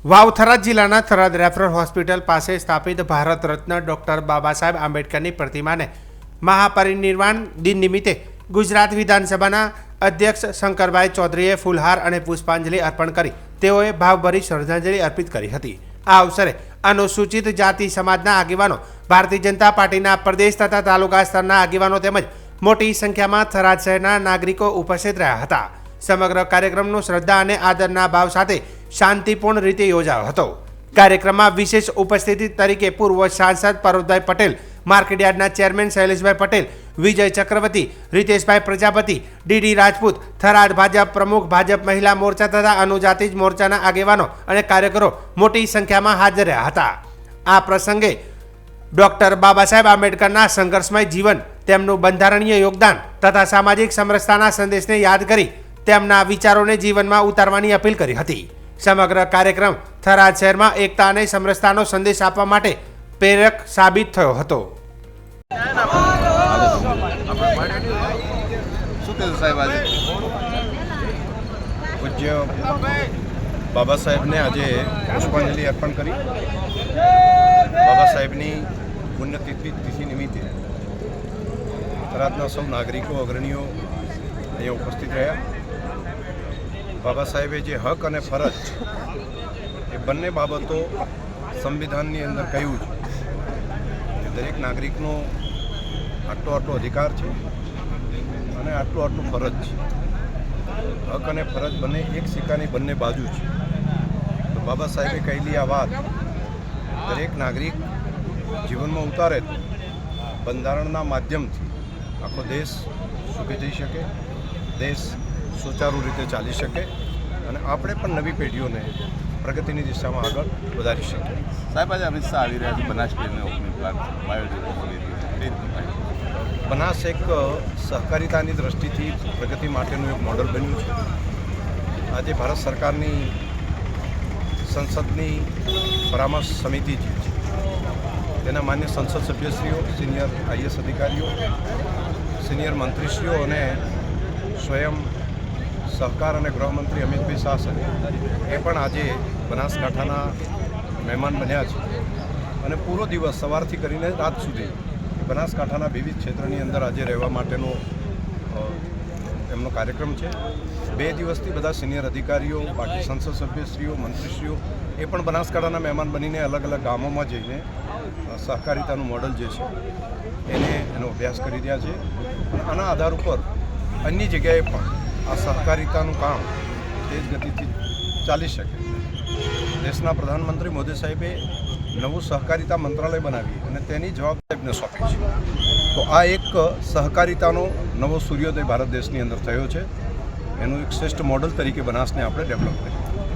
વાવ થરાદ જિલ્લાના Tharad referral hospital પાસે સ્થાપિત ભારત રત્ન ડોક્ટર બાબા સાહેબ આંબેડકરની પ્રતિમાને મહાપરિનિર્વાણ દિન નિમિત્તે ગુજરાત વિધાનસભાના અધ્યક્ષ શંકરભાઈ ચૌધરીએ ફૂલહાર અને પુષ્પાંજલિ અર્પણ કરી તેઓએ ભાવભરી શ્રદ્ધાંજલિ અર્પિત કરી હતી। આ અવસરે અનુસૂચિત જાતિ સમાજના આગેવાનો, ભારતીય જનતા પાર્ટીના પ્રદેશ તથા તાલુકા સ્તરના આગેવાનો તેમજ મોટી સંખ્યામાં થરાદ શહેરના નાગરિકો ઉપસ્થિત રહ્યા હતા। સમગ્ર કાર્યક્રમનું શ્રદ્ધા અને આદરના ભાવ સાથે શાંતિપૂર્ણ રીતે યોજાયો હતો। કાર્યક્રમમાં વિશેષ ઉપસ્થિતિ તરીકે પૂર્વ સાંસદ પર્વતભાઈ પટેલ, માર્કેટયાર્ડના ચેરમેન શૈલેષભાઈ પટેલ, વિજય ચક્રવર્તી, રીતેશભાઈ પ્રજાપતિ, ડીડી રાજપૂત, થરાદ ભાજપ પ્રમુખ, ભાજપ મહિલા મોરચા તથા અનુજાતિ મોરચાના આગેવાનો અને કાર્યકરો મોટી સંખ્યામાં હાજર રહ્યા હતા। આ પ્રસંગે ડોક્ટર બાબા સાહેબ આંબેડકરના સંઘર્ષમય જીવન, તેમનું બંધારણીય યોગદાન તથા સામાજિક સમરસતાના સંદેશને યાદ કરી તેમના વિચારોને જીવનમાં ઉતારવાની અપીલ કરી હતી। સમગ્ર કાર્યક્રમ થરાદ શહેરમાં એકતા અને સમરસતાનો સંદેશ આપવા માટે પ્રેરક સાબિત થયો હતો। પૂજ્ય બાબા સાહેબને આજે પુષ્પાંજલિ અર્પણ કરી બાબા સાહેબની પુણ્યતિથિ નિમિત્તે થરાદના સૌ નાગરિકો, અગ્રણીઓ અહીંયા ઉપસ્થિત રહ્યા। બાબા સાહેબે જે હક અને ફરજ એ બંને બાબતો સંવિધાનની અંદર કહ્યું છે કે દરેક નાગરિકનો આટલો અધિકાર છે અને આટલું ફરજ છે। હક અને ફરજ બંને એક સિક્કાની બંને બાજુ છે। તો બાબા સાહેબે કહેલી આ વાત દરેક નાગરિક જીવનમાં ઉતારે તો બંધારણના માધ્યમથી આખો દેશ સુખી જઈ શકે, દેશ સુચારુ રીતે ચાલી શકે અને આપણે પણ નવી પેઢીઓને પ્રગતિની દિશામાં આગળ વધારી શકીએ। સાહેબ, આજે અમિત શાહ આવી રહ્યા છે બનાસ ડેરીને ઓપનિંગ પ્લાન્ટ બનાસ એક સહકારિતાની દ્રષ્ટિથી પ્રગતિ માટેનું એક મોડલ બન્યું છે। આજે ભારત સરકારની સંસદની પરામર્શ સમિતિ જે છે તેના માન્ય સંસદ સભ્યશ્રીઓ, સિનિયર આઈએસ અધિકારીઓ, સિનિયર મંત્રીશ્રીઓ અને સ્વયં સહકાર અને ગૃહમંત્રી અમિતભાઈ શાહ એ પણ આજે બનાસકાંઠાના મહેમાન બન્યા છે અને પૂરો દિવસ સવારથી કરીને રાત સુધી બનાસકાંઠાના વિવિધ ક્ષેત્રની અંદર આજે રહેવા માટેનો એમનો કાર્યક્રમ છે। 2 દિવસથી બધા સિનિયર અધિકારીઓ, બાકી સંસદ સભ્યશ્રીઓ, મંત્રીશ્રીઓ એ પણ બનાસકાંઠાના મહેમાન બનીને અલગ અલગ ગામોમાં જઈને સહકારિતાનું મોડલ જે છે એનો અભ્યાસ કરી રહ્યા છે। આના આધાર ઉપર અન્ય જગ્યાએ પણ આ સહકારિતાનું કામ તેજ ગતિથી ચાલી શકે। દેશના પ્રધાનમંત્રી મોદી સાહેબે નવું સહકારિતા મંત્રાલય બનાવી અને તેની જવાબદારીને સોંપી છે। તો આ એક સહકારિતાનો નવો સૂર્યોદય ભારત દેશની અંદર થયો છે। એનું એક શ્રેષ્ઠ મોડલ તરીકે બનાસને આપણે ડેવલપ કર્યું।